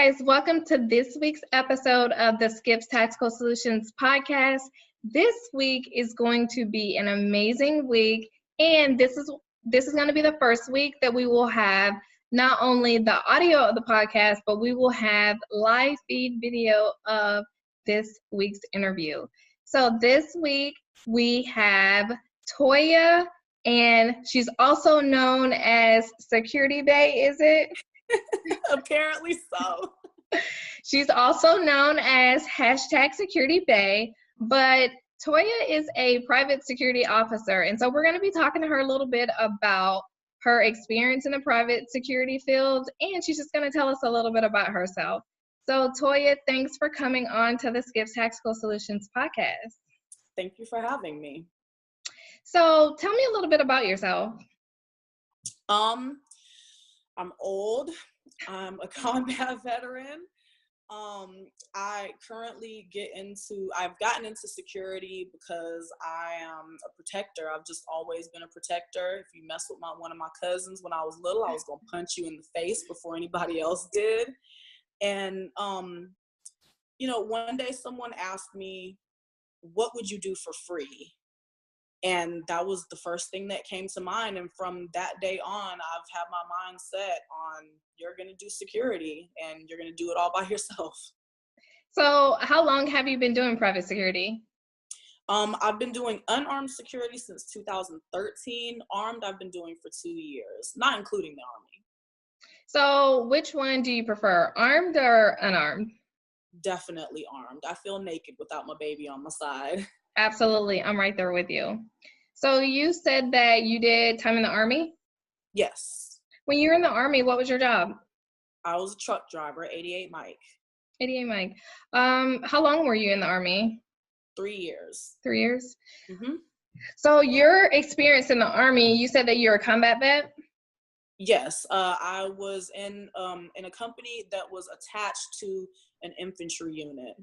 guys, welcome to this week's episode of the Skips Tactical Solutions podcast. This week is going to be an amazing week, and this is going to be the first week that we will have not only the audio of the podcast, but we will have live feed video of this week's interview. So this week we have Toya, and she's also known as Security Bay, is it? Apparently so. She's also known as #Security Bay, but Toya is a private security officer. And so we're going to be talking to her a little bit about her experience in the private security field, and she's just going to tell us a little bit about herself. So Toya, thanks for coming on to the Skips Tactical Solutions podcast. Thank you for having me. So tell me a little bit about yourself. I'm old. I'm a combat veteran. I currently I've gotten into security because I am a protector. I've just always been a protector. If you mess with one of my cousins when I was little, I was going to punch you in the face before anybody else did. And, one day someone asked me, what would you do for free? And that was the first thing that came to mind. And from that day on, I've had my mind set on you're going to do security and you're going to do it all by yourself. So how long have you been doing private security? I've been doing unarmed security since 2013. Armed, I've been doing for 2 years, not including the Army. So which one do you prefer, armed or unarmed? Definitely armed. I feel naked without my baby on my side. Absolutely. I'm right there with you. So you said that you did time in the Army? Yes. When you were in the Army, what was your job? I was a truck driver, 88 Mike. 88 Mike. How long were you in the Army? 3 years. 3 years? Mm-hmm. So your experience in the Army, you said that you're a combat vet? Yes. I was in a company that was attached to an infantry unit.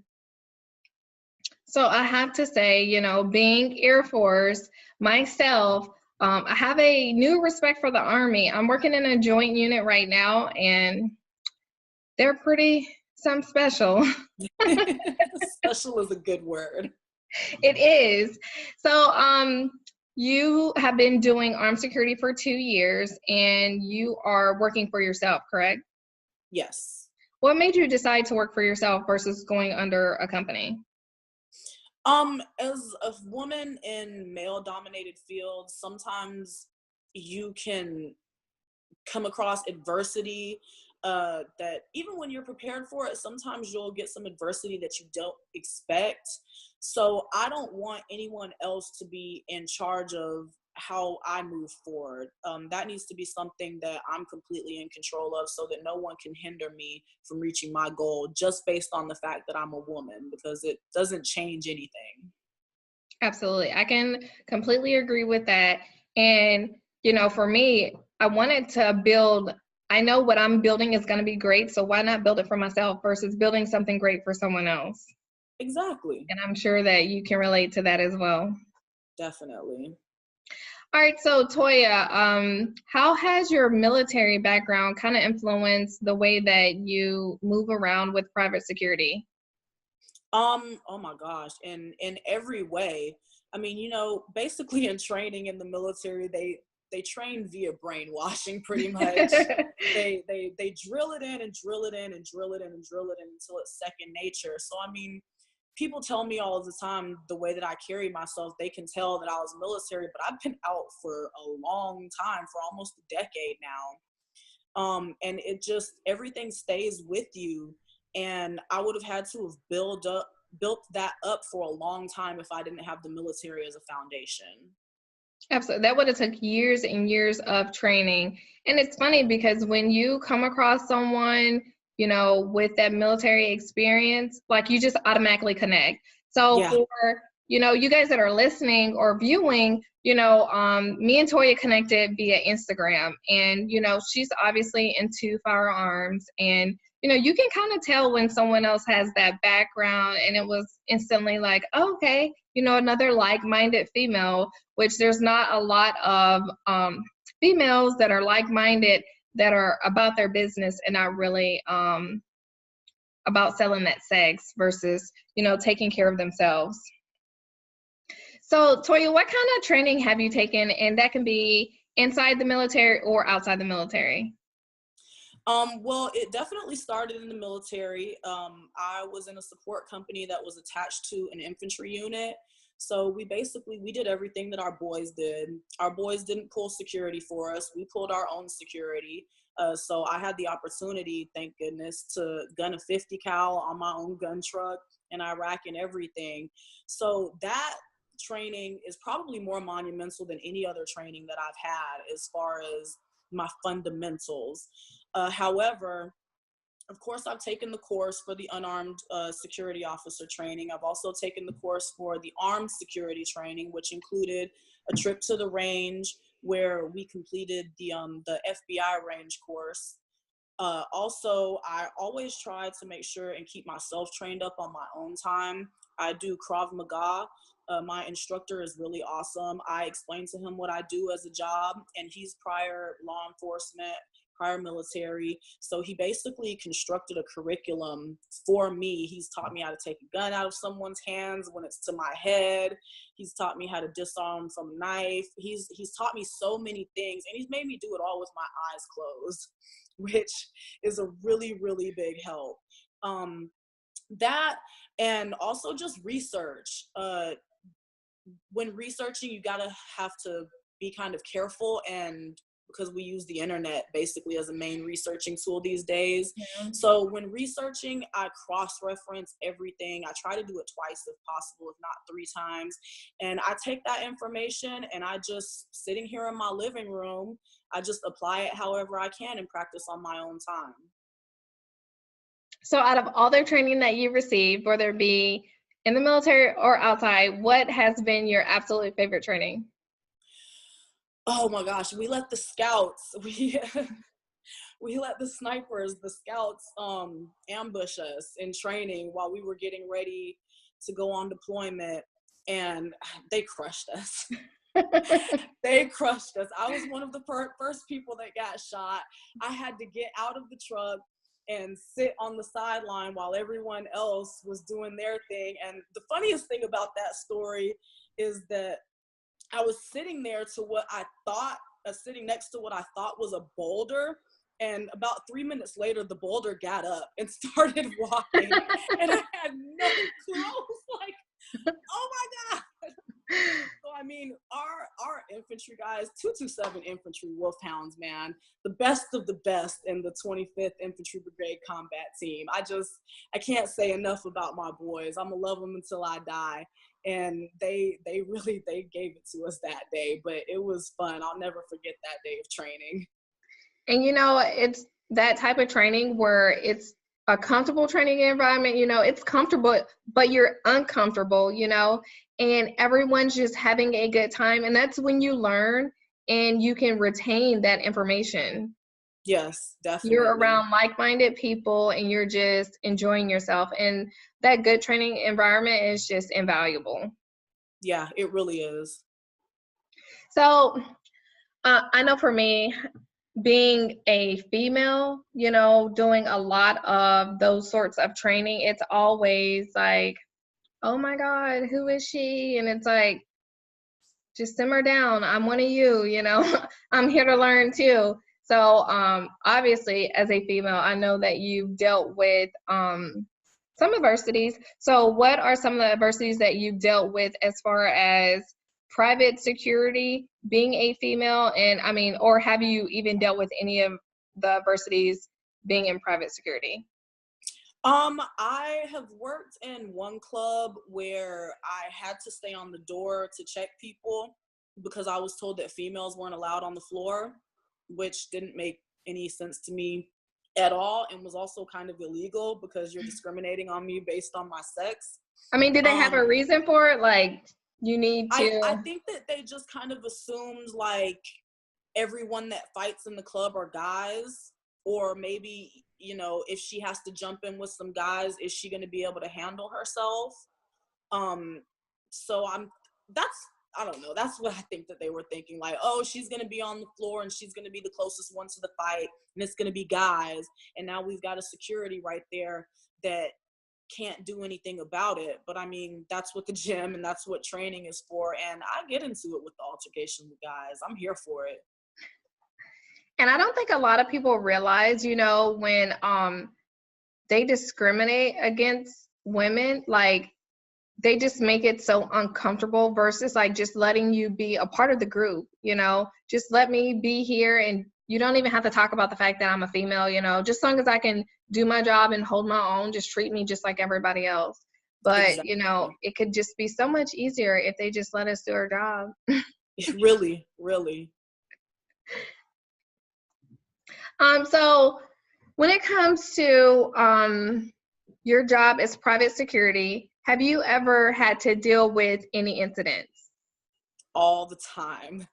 So I have to say, being Air Force myself, I have a new respect for the Army. I'm working in a joint unit right now, and they're pretty something special. Special is a good word. It is. So you have been doing armed security for 2 years, and you are working for yourself, correct? Yes. What made you decide to work for yourself versus going under a company? As a woman in male-dominated fields, sometimes you can come across adversity that even when you're prepared for it, sometimes you'll get some adversity that you don't expect. So I don't want anyone else to be in charge of how I move forward. That needs to be something that I'm completely in control of so that no one can hinder me from reaching my goal just based on the fact that I'm a woman, because it doesn't change anything. Absolutely. I can completely agree with that. And, for me, I wanted to build, I know what I'm building is going to be great, so why not build it for myself versus building something great for someone else? Exactly. And I'm sure that you can relate to that as well. Definitely. All right, so Toya, how has your military background kind of influenced the way that you move around with private security? Oh my gosh, in every way. I mean, basically in training in the military, they train via brainwashing pretty much. they drill it in and drill it in and drill it in and drill it in until it's second nature. So I mean, people tell me all the time the way that I carry myself, they can tell that I was military, but I've been out for a long time, for almost a decade now. And it just, everything stays with you. And I would have had to have built that up for a long time if I didn't have the military as a foundation. Absolutely. That would have took years and years of training. And it's funny because when you come across someone, with that military experience, like you just automatically connect. So Yeah. For, you guys that are listening or viewing, me and Toya connected via Instagram, and, she's obviously into firearms, and, you can kind of tell when someone else has that background, and it was instantly like, oh, okay, another like-minded female, which there's not a lot of females that are like-minded that are about their business and not really about selling that sex versus, you know, taking care of themselves. So Toya, what kind of training have you taken? And that can be inside the military or outside the military. Well, it definitely started in the military. I was in a support company that was attached to an infantry unit. So we did everything that our boys did. Our boys didn't pull security for us. We pulled our own security. So I had the opportunity, thank goodness, to gun a 50 cal on my own gun truck in Iraq and everything. So that training is probably more monumental than any other training that I've had as far as my fundamentals. However, of course, I've taken the course for the unarmed security officer training. I've also taken the course for the armed security training, which included a trip to the range where we completed the FBI range course. Also, I always try to make sure and keep myself trained up on my own time. I do Krav Maga. My instructor is really awesome. I explain to him what I do as a job, and he's prior law enforcement, prior military. So he basically constructed a curriculum for me. He's taught me how to take a gun out of someone's hands when it's to my head. He's taught me how to disarm from a knife. He's taught me so many things, and he's made me do it all with my eyes closed, which is a really, really big help. That, and also just research. When researching, you have to be kind of careful, and because we use the internet basically as a main researching tool these days. Yeah. So when researching, I cross-reference everything. I try to do it twice if possible, if not 3 times. And I take that information and I just, sitting here in my living room, I just apply it however I can and practice on my own time. So out of all the training that you received, whether it be in the military or outside, what has been your absolute favorite training? Oh my gosh, we let the scouts, we let the snipers, the scouts ambush us in training while we were getting ready to go on deployment, and they crushed us. They crushed us. I was one of the first people that got shot. I had to get out of the truck and sit on the sideline while everyone else was doing their thing. And the funniest thing about that story is that I was sitting there to what I thought, sitting next to what I thought was a boulder. And about 3 minutes later, the boulder got up and started walking. And I had no clue. I was like, oh my God. So, I mean, our infantry guys, 227 infantry wolfhounds, man, the best of the best in the 25th Infantry Brigade combat team. I can't say enough about my boys. I'm gonna love them until I die. And they gave it to us that day, but it was fun. I'll never forget that day of training. And you know, it's that type of training where it's a comfortable training environment. You know, it's comfortable, but you're uncomfortable, you know, and everyone's just having a good time. And that's when you learn and you can retain that information. Yes, definitely. You're around like-minded people and you're just enjoying yourself. And that good training environment is just invaluable. Yeah, it really is. So I know for me, being a female, you know, doing a lot of those sorts of training, it's always like, oh my God, who is she? And it's like, just simmer down. I'm one of you, you know, I'm here to learn too. So obviously as a female, I know that you've dealt with some adversities. So what are some of the adversities that you've dealt with as far as private security, being a female, and I mean, or have you even dealt with any of the adversities being in private security? I have worked in one club where I had to stay on the door to check people because I was told that females weren't allowed on the floor, which didn't make any sense to me at all, and was also kind of illegal because you're discriminating on me based on my sex. I mean, did they have a reason for it? Like, you need to... I think that they just kind of assumed like everyone that fights in the club are guys, or maybe, you know, if she has to jump in with some guys, is she going to be able to handle herself? So that's I don't know. That's what I think that they were thinking. Like, oh, she's going to be on the floor and she's going to be the closest one to the fight. And it's going to be guys. And now we've got a security right there that can't do anything about it. But I mean, that's what the gym and that's what training is for. And I get into it with the altercation with guys. I'm here for it. And I don't think a lot of people realize, you know, when they discriminate against women, like they just make it so uncomfortable versus like just letting you be a part of the group, you know, just let me be here and you don't even have to talk about the fact that I'm a female, you know, just as long as I can do my job and hold my own, just treat me just like everybody else. But, Exactly. you know, it could just be so much easier if they just let us do our job. Really, really. So when it comes to your job as private security, have you ever had to deal with any incidents? All the time.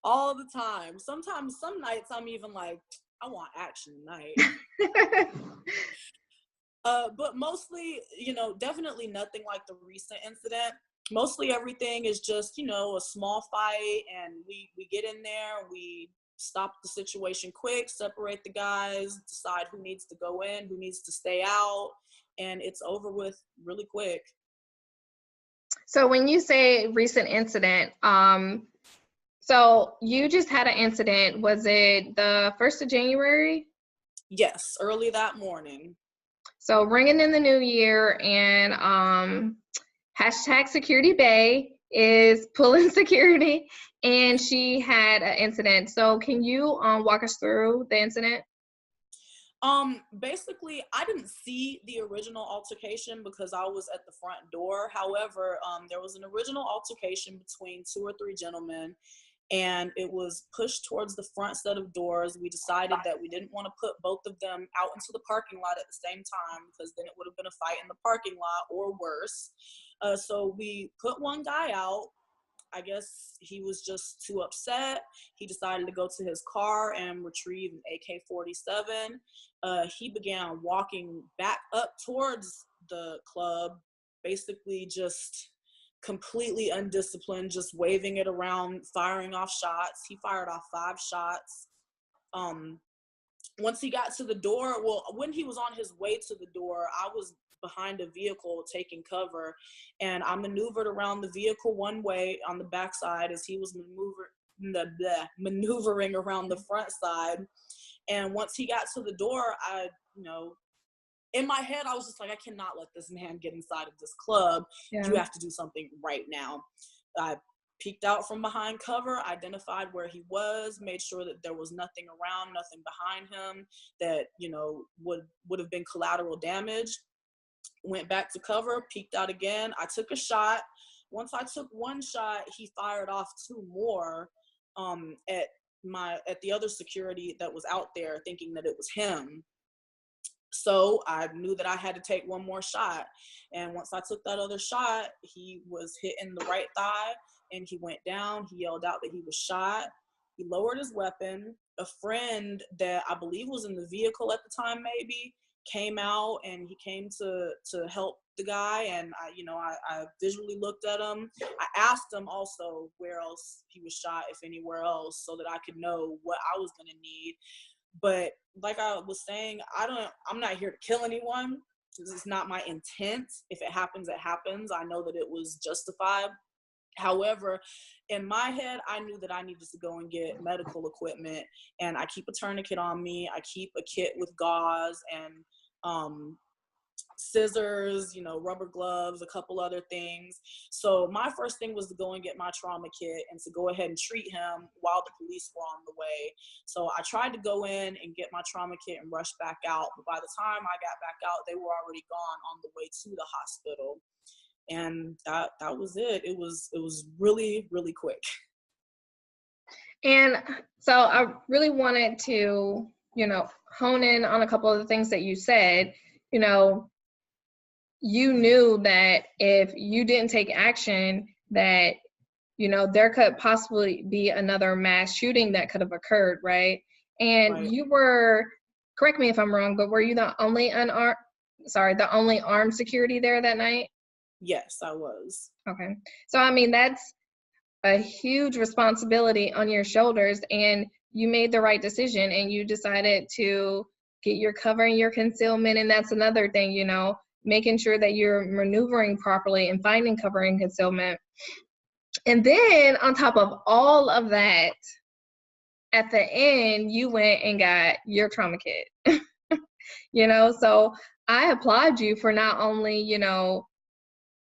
All the time. Sometimes, some nights I'm even like, I want action tonight. But mostly, you know, definitely nothing like the recent incident. Mostly everything is just, you know, a small fight, and we get in there, we stop the situation quick, separate the guys, decide who needs to go in, who needs to stay out, and it's over with really quick. So when you say recent incident, so you just had an incident. Was it the 1st of January? Yes, early that morning. So ringing in the new year, and hashtag Security Bay is pulling security, and she had an incident. So can you walk us through the incident? Basically, I didn't see the original altercation because I was at the front door. However, there was an original altercation between 2 or 3 gentlemen, and it was pushed towards the front set of doors. We decided that we didn't want to put both of them out into the parking lot at the same time, because then it would have been a fight in the parking lot or worse. So we put one guy out. I guess he was just too upset. He decided to go to his car and retrieve an AK-47. He began walking back up towards the club, basically just completely undisciplined, just waving it around, firing off shots. He fired off 5 shots. Once he got to the door, well, when he was on his way to the door, I was behind a vehicle taking cover, and I maneuvered around the vehicle one way on the backside as he was maneuvering around the front side. And once he got to the door, I, you know, in my head, I was just like, I cannot let this man get inside of this club. Yeah. You have to do something right now. I peeked out from behind cover, identified where he was, made sure that there was nothing around, nothing behind him that, you know, would have been collateral damage. Went back to cover, peeked out again. I took a shot. Once I took one shot, he fired off 2 more at the other security that was out there, thinking that it was him. So I knew that I had to take one more shot. And once I took that other shot, he was hit in the right thigh and he went down. He yelled out that he was shot. He lowered his weapon. A friend that I believe was in the vehicle at the time maybe came out, and he came to help the guy. And I visually looked at him. I asked him also where else he was shot, if anywhere else, so that I could know what I was going to need. But like I was saying, I'm not here to kill anyone. This is not my intent. If it happens, it happens. I know that it was justified. However, in my head, I knew that I needed to go and get medical equipment, and I keep a tourniquet on me. I keep a kit with gauze and scissors, rubber gloves, a couple other things. So my first thing was to go and get my trauma kit and to go ahead and treat him while the police were on the way. So I tried to go in and get my trauma kit and rush back out. But by the time I got back out, they were already gone on the way to the hospital. And that was it. It was really, really quick. And so I really wanted to, hone in on a couple of the things that you said. You knew that if you didn't take action, that, there could possibly be another mass shooting that could have occurred, right? And Right. You were, correct me if I'm wrong, but were you the only armed security there that night? Yes, I was. Okay. So, I mean, that's a huge responsibility on your shoulders, and you made the right decision and you decided to get your cover and your concealment. And that's another thing, you know, making sure that you're maneuvering properly and finding cover and concealment. And then on top of all of that, at the end, you went and got your trauma kit. You know, so I applaud you for not only, you know,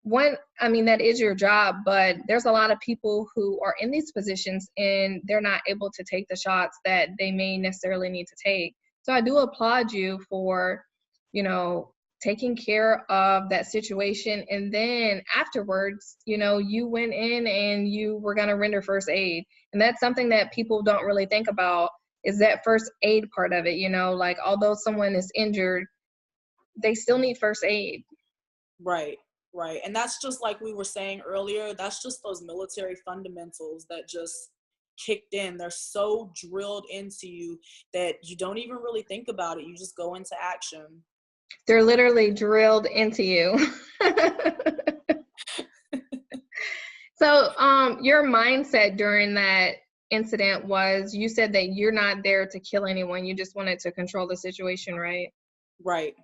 one, I mean, that is your job, but there's a lot of people who are in these positions and they're not able to take the shots that they may necessarily need to take. So I do applaud you for, you know, taking care of that situation. And then afterwards, you know, you went in and you were going to render first aid. And that's something that people don't really think about, is that first aid part of it. You know, like, although someone is injured, they still need first aid. Right. Right. And that's just like we were saying earlier, that's just those military fundamentals that just kicked in. They're so drilled into you that you don't even really think about it. You just go into action. They're literally drilled into you. So, your mindset during that incident was, you said that you're not there to kill anyone. You just wanted to control the situation, right? Right.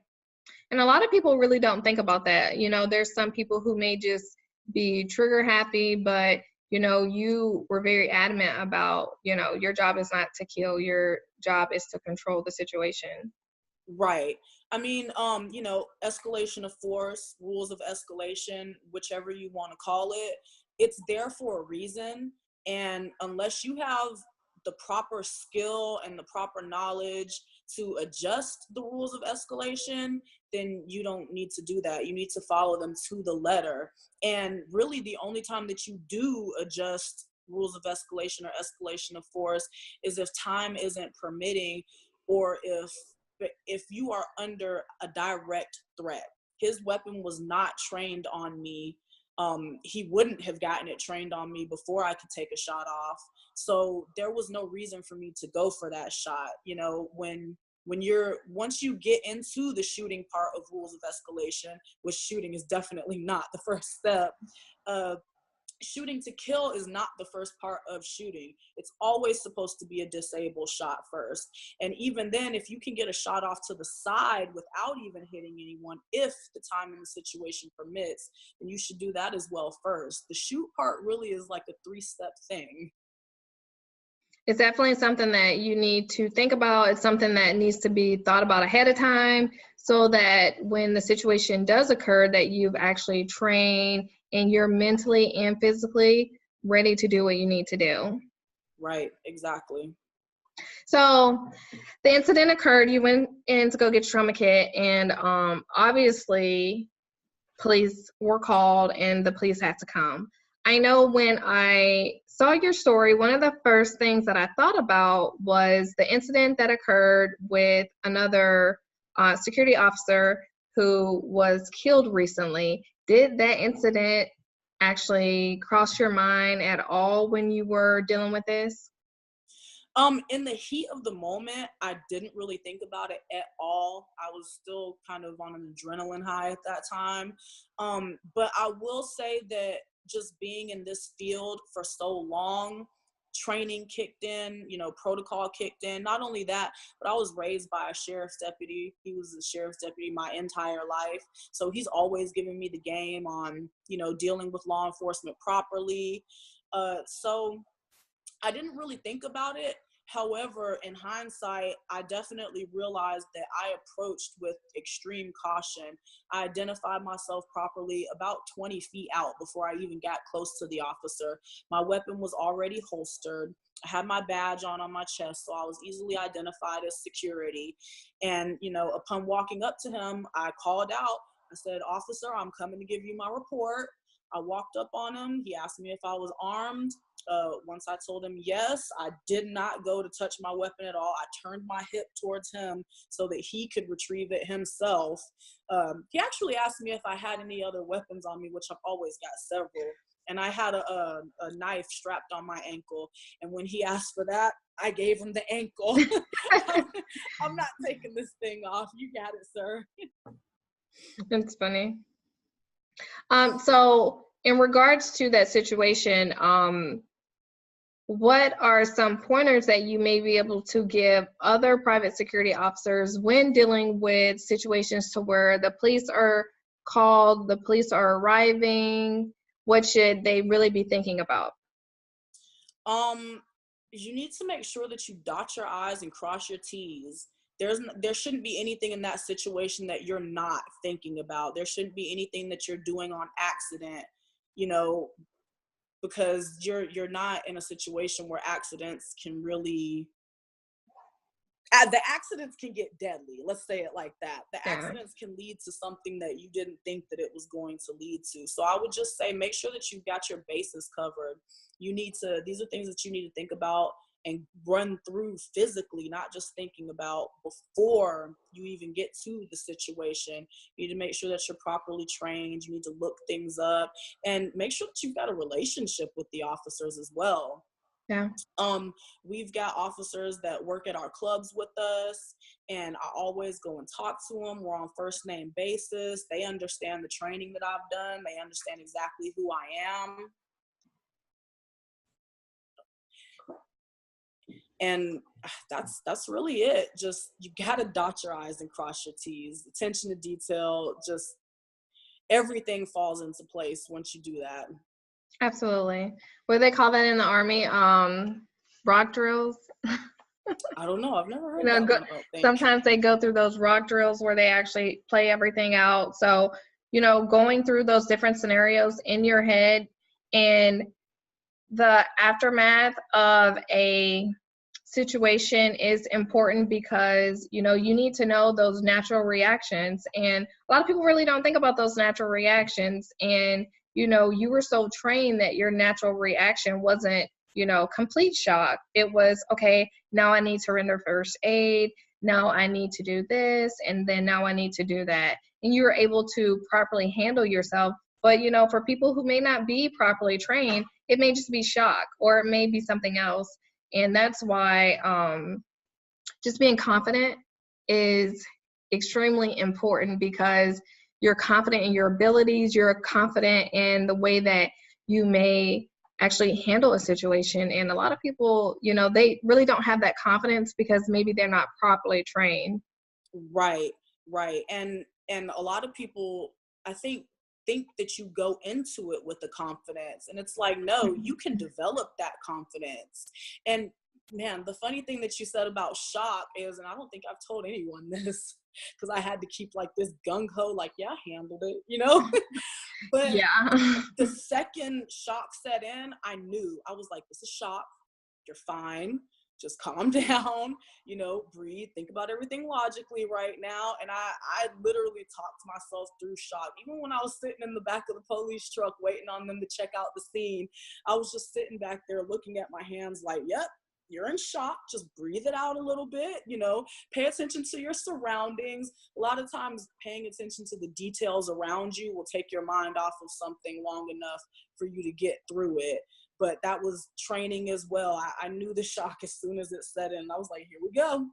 And a lot of people really don't think about that. You know, there's some people who may just be trigger happy, but, you know, you were very adamant about, you know, your job is not to kill, your job is to control the situation. Right. I mean, you know, escalation of force, rules of escalation, whichever you want to call it, it's there for a reason. And unless you have the proper skill and the proper knowledge to adjust the rules of escalation, then you don't need to do that. You need to follow them to the letter. And really, the only time that you do adjust rules of escalation or escalation of force is if time isn't permitting, or if you are under a direct threat. His weapon was not trained on me. He wouldn't have gotten it trained on me before I could take a shot off. So there was no reason for me to go for that shot. You know, once you get into the shooting part of rules of escalation, which shooting is definitely not the first step, shooting to kill is not the first part of shooting. It's always supposed to be a disable shot first. And even then, if you can get a shot off to the side without even hitting anyone, if the time and the situation permits, then you should do that as well first. The shoot part really is like a 3-step thing. It's definitely something that you need to think about. It's something that needs to be thought about ahead of time, so that when the situation does occur, that you've actually trained and you're mentally and physically ready to do what you need to do. Right, exactly. So the incident occurred, you went in to go get your trauma kit, and obviously police were called and the police had to come. I know when I saw your story, one of the first things that I thought about was the incident that occurred with another security officer who was killed recently. Did that incident actually cross your mind at all when you were dealing with this? In the heat of the moment, I didn't really think about it at all. I was still kind of on an adrenaline high at that time. But I will say that just being in this field for so long, training kicked in, you know, protocol kicked in. Not only that, but I was raised by a sheriff's deputy. He was a sheriff's deputy my entire life. So he's always giving me the game on, you know, dealing with law enforcement properly. So I didn't really think about it. However, in hindsight, I definitely realized that I approached with extreme caution. I identified myself properly about 20 feet out before I even got close to the officer. My weapon was already holstered. I had my badge on my chest, so I was easily identified as security. And, you know, upon walking up to him, I called out. I said, "Officer, I'm coming to give you my report." I walked up on him. He asked me if I was armed. Once I told him yes, I did not go to touch my weapon at all. I turned my hip towards him so that he could retrieve it himself. He actually asked me if I had any other weapons on me, which I've always got several. And I had a knife strapped on my ankle. And when he asked for that, I gave him the ankle. I'm not taking this thing off. You got it, sir. It's funny. So in regards to that situation, what are some pointers that you may be able to give other private security officers when dealing with situations to where the police are called, the police are arriving? What should they really be thinking about? You need to make sure that you dot your I's and cross your T's. There shouldn't be anything in that situation that you're not thinking about. There shouldn't be anything that you're doing on accident, you know, because you're not in a situation where accidents can really the accidents can get deadly. Let's say it like that. The accidents can lead to something that you didn't think that it was going to lead to. So I would just say, make sure that you've got your bases covered. These are things that you need to think about and run through physically, not just thinking about before you even get to the situation. You need to make sure that you're properly trained. You need to look things up and make sure that you've got a relationship with the officers as well. Yeah. We've got officers that work at our clubs with us, and I always go and talk to them. We're on first name basis. They understand the training that I've done. They understand exactly who I am. And that's really it. Just, you gotta dot your I's and cross your T's. Attention to detail, just everything falls into place once you do that. Absolutely. What do they call that in the Army? Rock drills? I don't know. I've never heard that one, I don't think. Sometimes they go through those rock drills where they actually play everything out. So, going through those different scenarios in your head and the aftermath of a situation is important because, you need to know those natural reactions. And a lot of people really don't think about those natural reactions. And, you were so trained that your natural reaction wasn't, complete shock. It was, okay, now I need to render first aid. Now I need to do this. And then now I need to do that. And you were able to properly handle yourself. But, for people who may not be properly trained, it may just be shock or it may be something else. And that's why just being confident is extremely important, because you're confident in your abilities, you're confident in the way that you may actually handle a situation. And a lot of people, they really don't have that confidence because maybe they're not properly trained. Right. And a lot of people, I think that you go into it with the confidence, and it's like, no, you can develop that confidence. And man, the funny thing that you said about shock is, and I don't think I've told anyone this because I had to keep like this gung-ho, like, yeah, I handled it, but yeah. The second shock set in, I knew. I was like, this is shock, you're fine, just calm down, breathe, think about everything logically right now. And I literally talked myself through shock. Even when I was sitting in the back of the police truck waiting on them to check out the scene, I was just sitting back there looking at my hands like, yep, you're in shock, just breathe it out a little bit, pay attention to your surroundings. A lot of times paying attention to the details around you will take your mind off of something long enough for you to get through it. But that was training as well. I knew the shock as soon as it set in. I was like, here we go.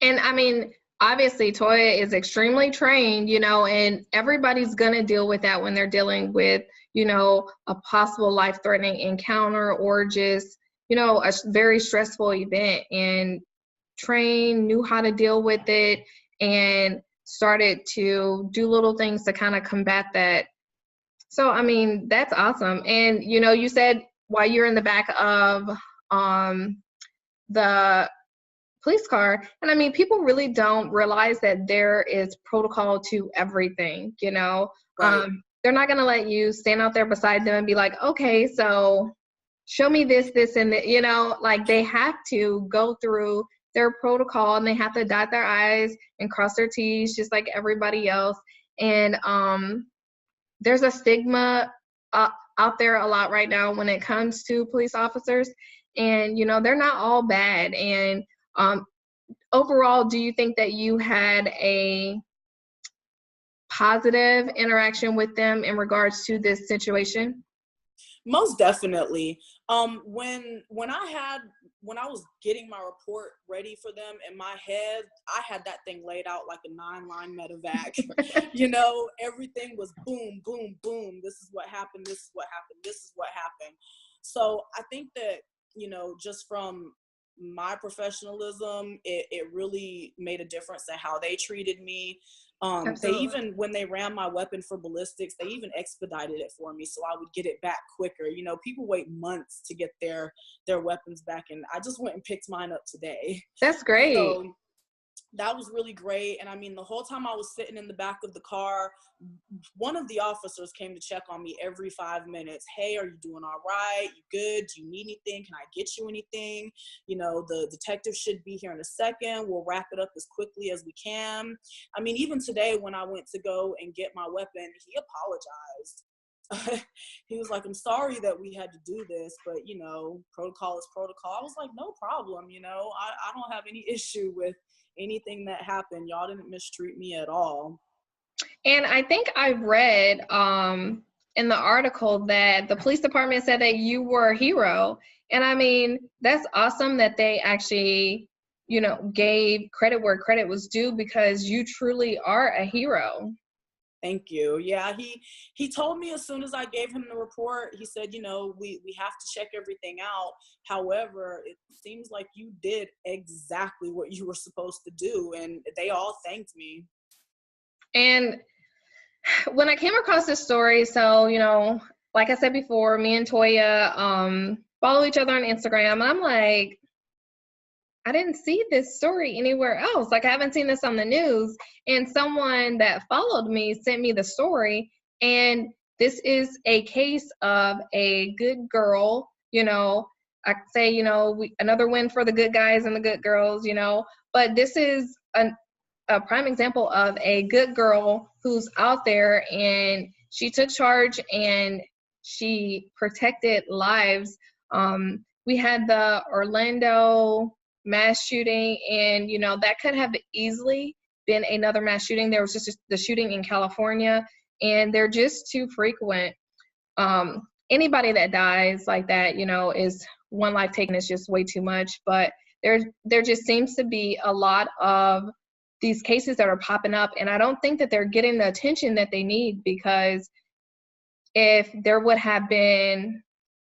And I mean, obviously Toya is extremely trained, and everybody's going to deal with that when they're dealing with, a possible life-threatening encounter or just, a very stressful event. And knew how to deal with it and started to do little things to kind of combat that. So, I mean, that's awesome. And, you said while you're in the back of the police car, and I mean, people really don't realize that there is protocol to everything, Right. They're not going to let you stand out there beside them and be like, okay, so show me this, and that, like they have to go through their protocol and they have to dot their I's and cross their T's just like everybody else. And there's a stigma out there a lot right now when it comes to police officers, and they're not all bad. And overall, do you think that you had a positive interaction with them in regards to this situation? Most definitely. When I was getting my report ready for them in my head, I had that thing laid out like a 9-line medevac. Everything was boom, boom, boom. This is what happened. This is what happened. This is what happened. So I think that, just from my professionalism, it really made a difference in how they treated me. They even, when they ran my weapon for ballistics, they even expedited it for me so I would get it back quicker. People wait months to get their weapons back, and I just went and picked mine up today. That's great. So that was really great. And I mean, the whole time I was sitting in the back of the car, one of the officers came to check on me every 5 minutes. Hey, are you doing all right? You good? Do you need anything? Can I get you anything? The detective should be here in a second. We'll wrap it up as quickly as we can. I mean, even today when I went to go and get my weapon, he apologized. He was like, I'm sorry that we had to do this, but protocol is protocol. I was like, no problem. I don't have any issue with anything that happened. Y'all didn't mistreat me at all. And I think I read in the article that the police department said that you were a hero. And I mean, that's awesome that they actually, gave credit where credit was due, because you truly are a hero. Thank you. Yeah, he told me as soon as I gave him the report, he said, we have to check everything out. However, it seems like you did exactly what you were supposed to do. And they all thanked me. And when I came across this story, so, like I said before, me and Toya follow each other on Instagram. And I'm like, I didn't see this story anywhere else. Like, I haven't seen this on the news. And someone that followed me sent me the story. And this is a case of a good girl, I could say, another win for the good guys and the good girls, but this is a prime example of a good girl who's out there, and she took charge and she protected lives. We had the Orlando mass shooting, and that could have easily been another mass shooting. There was just the shooting in California, and they're just too frequent. Anybody that dies like that, is one life taken is just way too much. But there just seems to be a lot of these cases that are popping up, and I don't think that they're getting the attention that they need, because if there would have been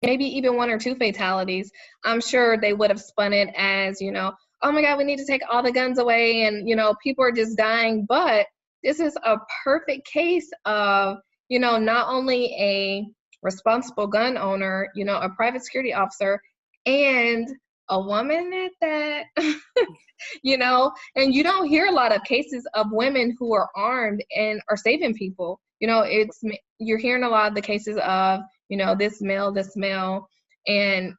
maybe even 1 or 2 fatalities, I'm sure they would have spun it as, oh my God, we need to take all the guns away, and, people are just dying. But this is a perfect case of, not only a responsible gun owner, a private security officer, and a woman at that, and you don't hear a lot of cases of women who are armed and are saving people. You're hearing a lot of the cases of, this male, and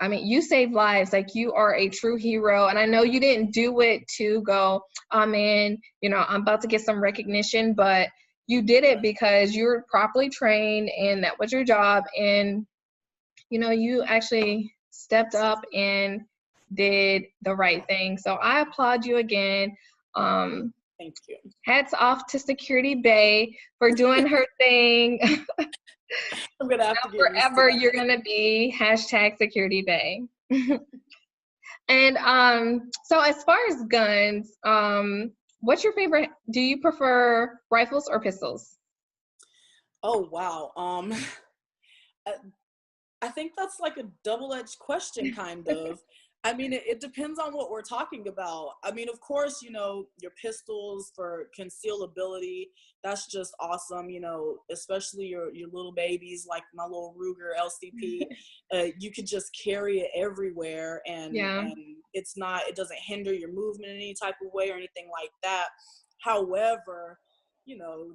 I mean, you save lives. Like, you are a true hero. And I know you didn't do it to go, oh man, I'm about to get some recognition, but you did it because you were properly trained and that was your job. And, you actually stepped up and did the right thing. So I applaud you again. Thank you. Hats off to Security Bay for doing her thing. I'm gonna have to get forever you're gonna be #Security Bay. And so as far as guns, what's your favorite? Do you prefer rifles or pistols? Oh wow. I think that's like a double-edged question, kind of. I mean, it depends on what we're talking about. I mean, of course, your pistols for concealability, that's just awesome, especially your little babies, like my little Ruger LCP. You could just carry it everywhere, and it doesn't hinder your movement in any type of way or anything like that. However,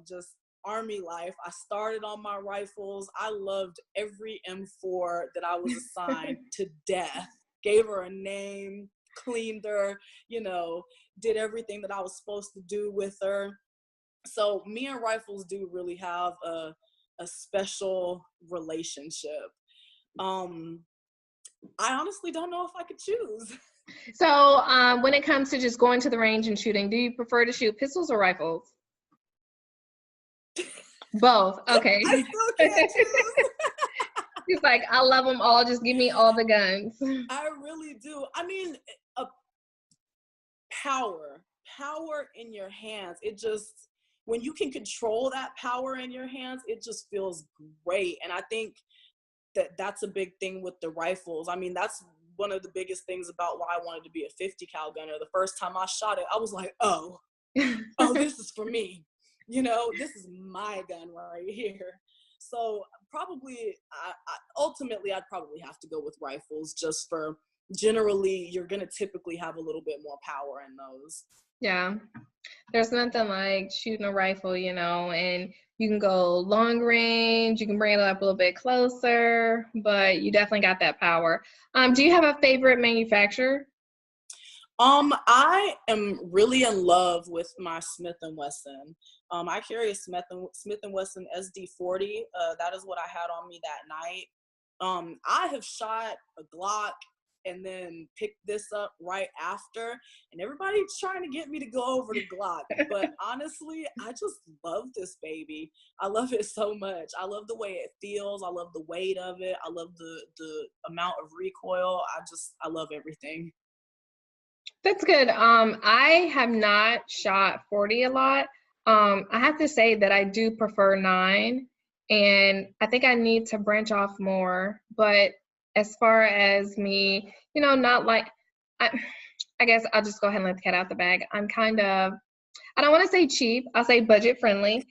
just Army life, I started on my rifles. I loved every M4 that I was assigned to death. Gave her a name, cleaned her, did everything that I was supposed to do with her. So me and rifles do really have a special relationship. I honestly don't know if I could choose. So when it comes to just going to the range and shooting, do you prefer to shoot pistols or rifles? Both. Okay. I still can't choose. He's like, I love them all. Just give me all the guns. I really do. I mean, power in your hands. It just, when you can control that power in your hands, it just feels great. And I think that's a big thing with the rifles. I mean, that's one of the biggest things about why I wanted to be a 50 cal gunner. The first time I shot it, I was like, oh, this is for me. You know, this is my gun right here. So probably, ultimately, I'd probably have to go with rifles, just for, generally, you're going to typically have a little bit more power in those. Yeah. There's nothing like shooting a rifle, you know, and you can go long range, you can bring it up a little bit closer, but you definitely got that power. Do you have a favorite manufacturer? I am really in love with my Smith & Wesson. I carry a Smith & Wesson SD40. That is what I had on me that night. I have shot a Glock and then picked this up right after, and everybody's trying to get me to go over to Glock. But honestly, I just love this baby. I love it so much. I love the way it feels. I love the weight of it. I love the amount of recoil. I love everything. That's good. I have not shot 40 a lot. I have to say that I do prefer 9, and I think I need to branch off more. But as far as me, you know, not like, I guess I'll just go ahead and let the cat out the bag. I'm kind of, I don't want to say cheap, I'll say budget friendly.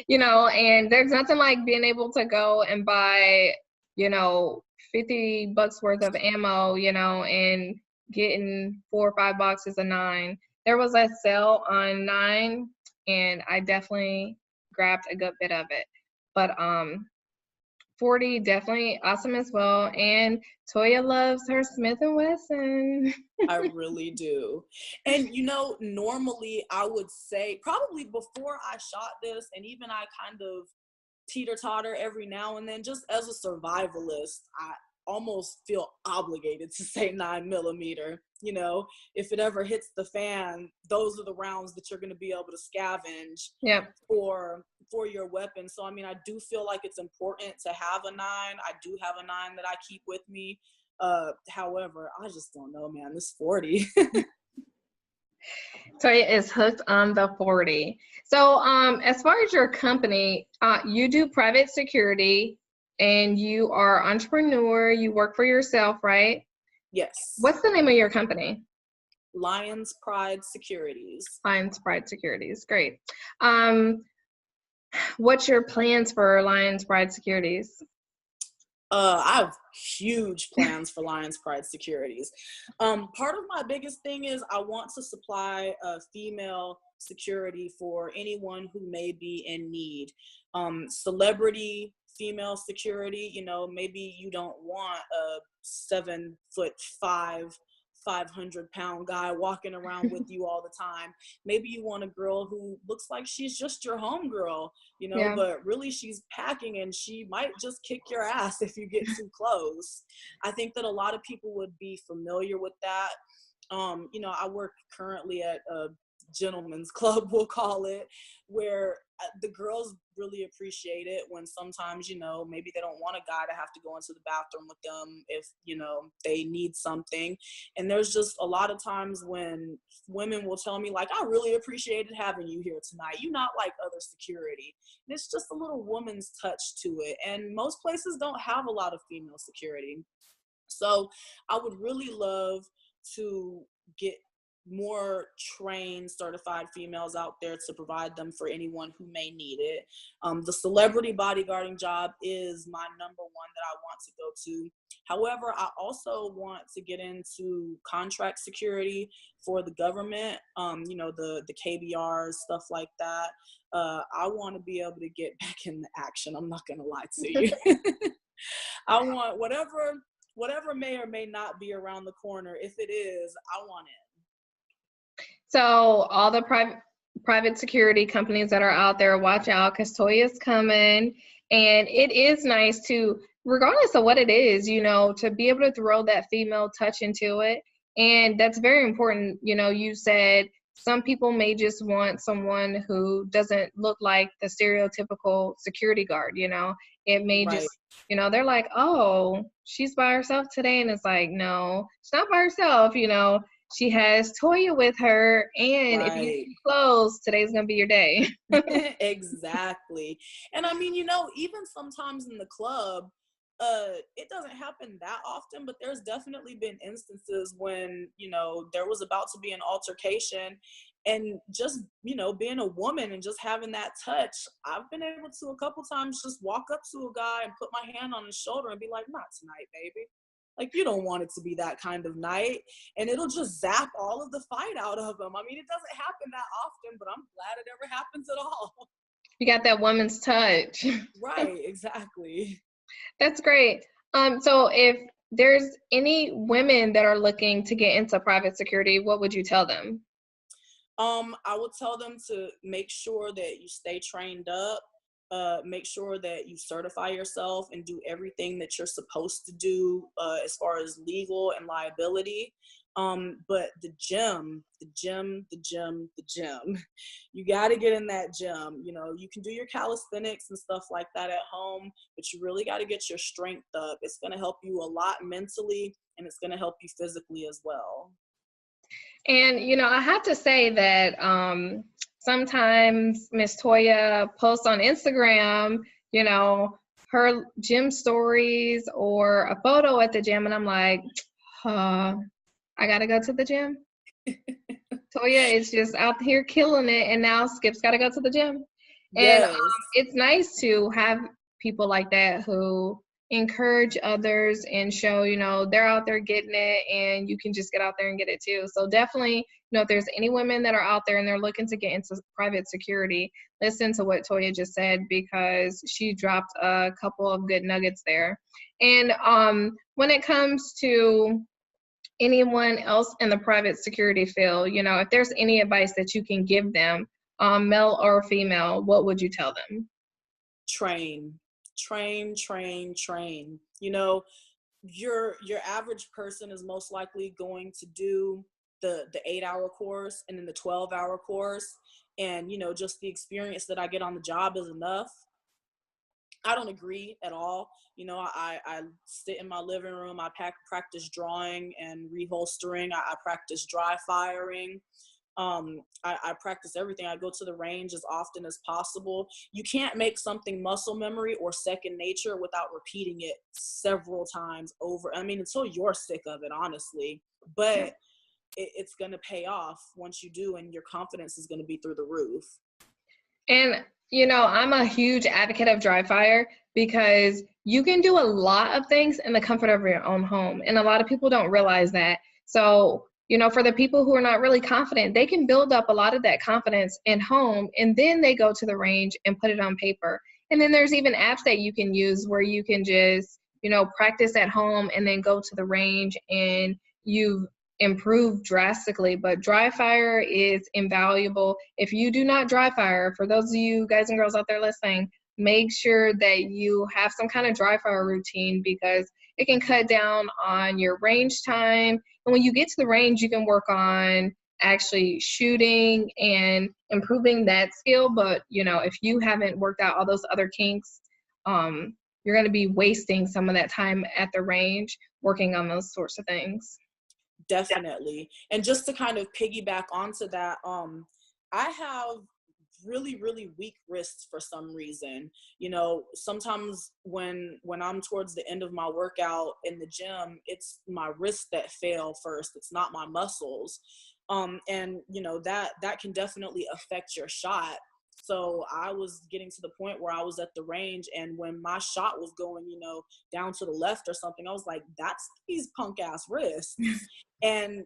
You know, and there's nothing like being able to go and buy, you know, $50 worth of ammo, you know, and getting 4 or 5 boxes of 9. There was a sale on 9, and I definitely grabbed a good bit of it. But 40 definitely awesome as well. And Toya loves her Smith & Wesson. I really do. And you know, normally I would say, probably before I shot this, and even I kind of teeter-totter every now and then, just as a survivalist, I almost feel obligated to say 9mm. You know, if it ever hits the fan, those are the rounds that you're going to be able to scavenge for your weapon. So I mean, I do feel like it's important to have a 9. I do have a 9 that I keep with me. However, I just don't know, man, this 40. Toya is hooked on the 40. So as far as your company, you do private security, and you are entrepreneur, you work for yourself, right? Yes. What's the name of your company? Lions Pride Securities. Lions Pride Securities, great. What's your plans for Lions Pride Securities? I have huge plans for Lions Pride Securities. Part of my biggest thing is I want to supply female security for anyone who may be in need. Celebrity female security, you know, maybe you don't want a 7'5", 500-pound guy walking around with you all the time. Maybe you want a girl who looks like she's just your homegirl, you know, but really she's packing, and she might just kick your ass if you get too close. I think that a lot of people would be familiar with that. You know, I work currently at a gentleman's club, we'll call it, where the girls really appreciate it when sometimes, you know, maybe they don't want a guy to have to go into the bathroom with them if, you know, they need something. And there's just a lot of times when women will tell me, like, I really appreciated having you here tonight. You're not like other security. And it's just a little woman's touch to it. And most places don't have a lot of female security. So I would really love to get more trained, certified females out there to provide them for anyone who may need it. The celebrity bodyguarding job is my number one that I want to go to. However, I also want to get into contract security for the government, you know, the KBRs, stuff like that. I want to be able to get back in the action. I'm not going to lie to you. I want whatever may or may not be around the corner. If it is, I want it. So all the private security companies that are out there, watch out, because Toya's coming. And it is nice to, regardless of what it is, you know, to be able to throw that female touch into it. And that's very important. You know, you said some people may just want someone who doesn't look like the stereotypical security guard, you know. It may Right. just, you know, they're like, oh, she's by herself today. And it's like, no, she's not by herself, you know. She has Toya with her. And if you Right. need clothes, today's going to be your day. Exactly. And I mean, you know, even sometimes in the club, it doesn't happen that often, but there's definitely been instances when, you know, there was about to be an altercation, and just, you know, being a woman and just having that touch, I've been able to a couple times just walk up to a guy and put my hand on his shoulder and be like, not tonight, baby. Like, you don't want it to be that kind of night. And it'll just zap all of the fight out of them. I mean, it doesn't happen that often, but I'm glad it ever happens at all. You got that woman's touch. Right, exactly. That's great. So if there's any women that are looking to get into private security, what would you tell them? I would tell them to make sure that you stay trained up, make sure that you certify yourself and do everything that you're supposed to do as far as legal and liability. But the gym, you got to get in that gym. You know, you can do your calisthenics and stuff like that at home, but you really got to get your strength up. It's going to help you a lot mentally, and it's going to help you physically as well. And, you know, I have to say that sometimes Miss Toya posts on Instagram, you know, her gym stories or a photo at the gym, and I'm like, I got to go to the gym. Toya is just out here killing it, and now Skip's got to go to the gym. And Yes. it's nice to have people like that who encourage others and show, you know, they're out there getting it, and you can just get out there and get it too. So definitely, you know, if there's any women that are out there and they're looking to get into private security, listen to what Toya just said, because she dropped a couple of good nuggets there. And when it comes to anyone else in the private security field, you know, if there's any advice that you can give them, male or female, what would you tell them? Train. You know, your average person is most likely going to do the 8-hour course and then the 12-hour course, and, you know, just the experience that I get on the job is enough. I don't agree at all. You know, I sit in my living room, I practice drawing and reholstering, I practice dry firing. I practice everything. I go to the range as often as possible. You can't make something muscle memory or second nature without repeating it several times over. I mean, until you're sick of it, honestly. But it's going to pay off once you do, and your confidence is going to be through the roof. And, you know, I'm a huge advocate of dry fire because you can do a lot of things in the comfort of your own home. And a lot of people don't realize that. So, you know, for the people who are not really confident, they can build up a lot of that confidence in home, and then they go to the range and put it on paper. And then there's even apps that you can use where you can just, you know, practice at home and then go to the range, and you've improved drastically. But dry fire is invaluable. If you do not dry fire, for those of you guys and girls out there listening, make sure that you have some kind of dry fire routine, because it can cut down on your range time. And when you get to the range, you can work on actually shooting and improving that skill. But, you know, if you haven't worked out all those other kinks, you're going to be wasting some of that time at the range working on those sorts of things. Definitely. And just to kind of piggyback onto that, I have really weak wrists for some reason. You know, sometimes when I'm towards the end of my workout in the gym, it's my wrists that fail first. It's not my muscles. And you know, that can definitely affect your shot. So I was getting to the point where I was at the range, and when my shot was going, you know, down to the left or something, I was like, that's these punk ass wrists. And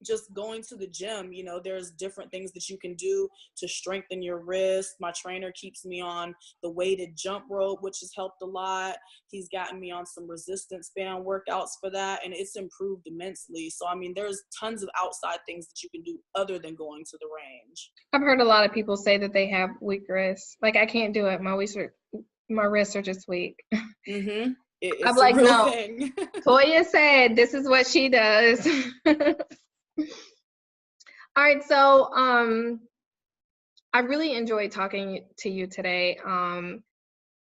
just going to the gym, you know, there's different things that you can do to strengthen your wrist. My trainer keeps me on the weighted jump rope, which has helped a lot. He's gotten me on some resistance band workouts for that, and it's improved immensely. So, I mean, there's tons of outside things that you can do other than going to the range. I've heard a lot of people say that they have weak wrists. Like, I can't do it. My wrists are just weak. Mm-hmm. It's I'm like, a real no. thing. Toya said this is what she does. All right, so I really enjoyed talking to you today.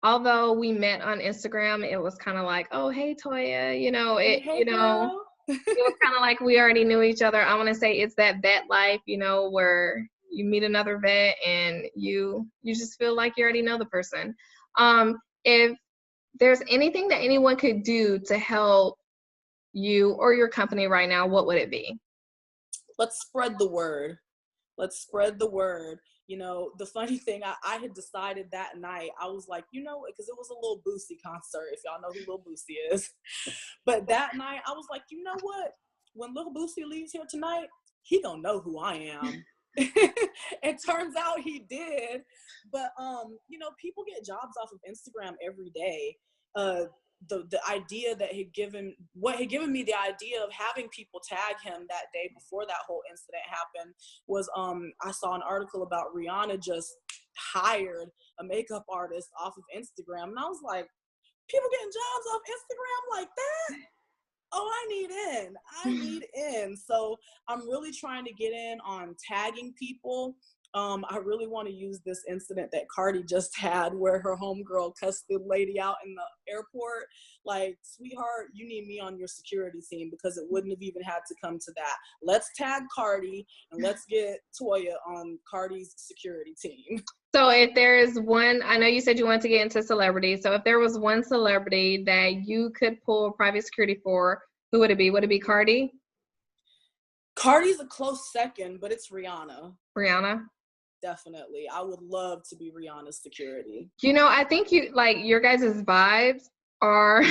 Although we met on Instagram, it was kind of like, oh, hey, Toya, Hey, girl. it was kind of like we already knew each other. I want to say it's that vet life, where you meet another vet and you just feel like you already know the person. If there's anything that anyone could do to help you or your company right now, what would it be? Let's spread the word. Let's spread the word. The funny thing, I had decided that night, I was like, because it was a Lil Boosie concert, if y'all know who Lil Boosie is. But that night, I was like, you know what? When Lil Boosie leaves here tonight, he gonna know who I am. It turns out he did. But, people get jobs off of Instagram every day. The idea that had given me the idea of having people tag him that day before that whole incident happened was I saw an article about Rihanna just hired a makeup artist off of Instagram, and I was like, people getting jobs off Instagram like that? Oh, I need in. So I'm really trying to get in on tagging people. I really want to use this incident that Cardi just had where her homegirl cussed the lady out in the airport. Like, sweetheart, you need me on your security team because it wouldn't have even had to come to that. Let's tag Cardi and let's get Toya on Cardi's security team. So if there is one, I know you said you wanted to get into celebrity. So if there was one celebrity that you could pull private security for, who would it be? Would it be Cardi? Cardi's a close second, but it's Rihanna. Rihanna? Definitely. I would love to be Rihanna's security. I think your guys' vibes are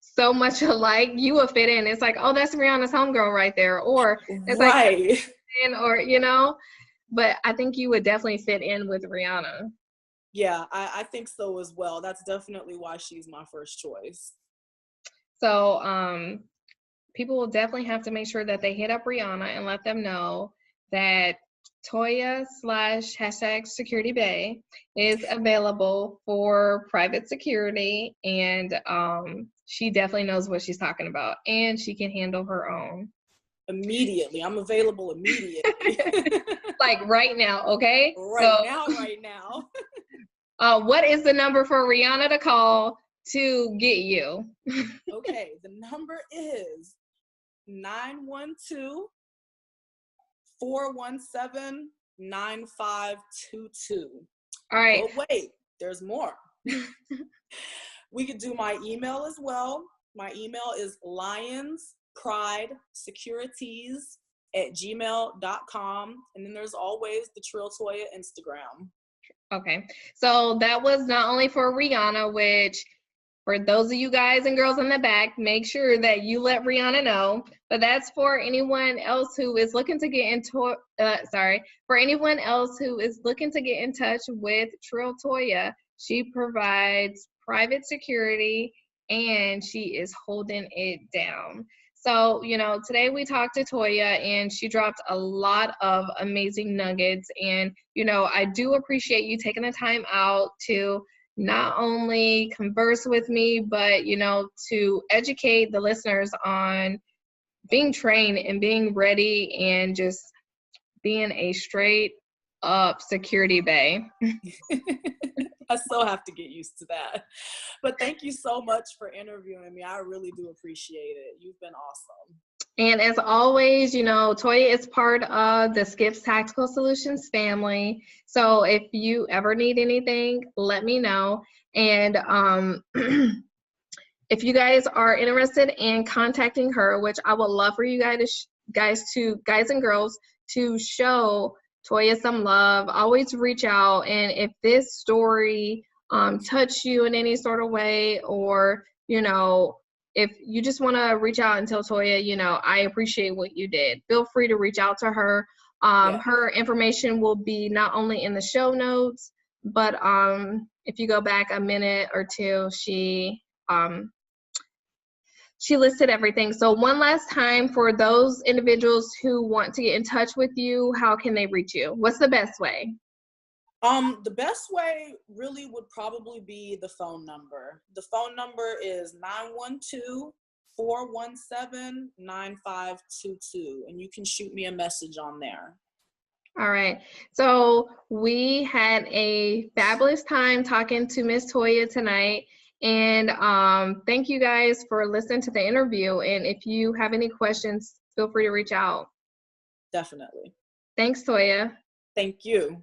so much alike. You will fit in. It's like, oh, that's Rihanna's homegirl right there. Or it's right. Like, but I think you would definitely fit in with Rihanna. Yeah, I think so as well. That's definitely why she's my first choice. So people will definitely have to make sure that they hit up Rihanna and let them know that Toya / Security Bay is available for private security, and she definitely knows what she's talking about, and she can handle her own. Immediately. I'm available immediately. Like right now, okay? Right now. What is the number for Rihanna to call to get you? Okay, the number is 912-417-9522. All right. But wait, there's more. We could do my email as well. My email is Lions Pride Securities @gmail.com. And then there's always the Trill Toya Instagram. Okay. So that was not only for Rihanna, which for those of you guys and girls in the back, make sure that you let Rihanna know. But that's for anyone else who is looking to get into, for anyone else who is looking to get in touch with Trill Toya. She provides private security and she is holding it down. So, today we talked to Toya and she dropped a lot of amazing nuggets. And, I do appreciate you taking the time out to not only converse with me, but, to educate the listeners on being trained and being ready and just being a straight up security bae. I still have to get used to that. But thank you so much for interviewing me. I really do appreciate it. You've been awesome. And as always, Toya is part of the Skips Tactical Solutions family. So if you ever need anything, let me know. And if you guys are interested in contacting her, which I would love for you guys and girls to show Toya some love, always reach out. And if this story touched you in any sort of way, or if you just want to reach out and tell Toya, I appreciate what you did, feel free to reach out to her. Her information will be not only in the show notes, but if you go back a minute or two, she listed everything. So one last time, for those individuals who want to get in touch with you, how can they reach you? What's the best way? The best way really would probably be the phone number. The phone number is 912-417-9522, and you can shoot me a message on there. All right. So we had a fabulous time talking to Miss Toya tonight. And thank you guys for listening to the interview. And if you have any questions, feel free to reach out. Definitely. Thanks, Toya. Thank you.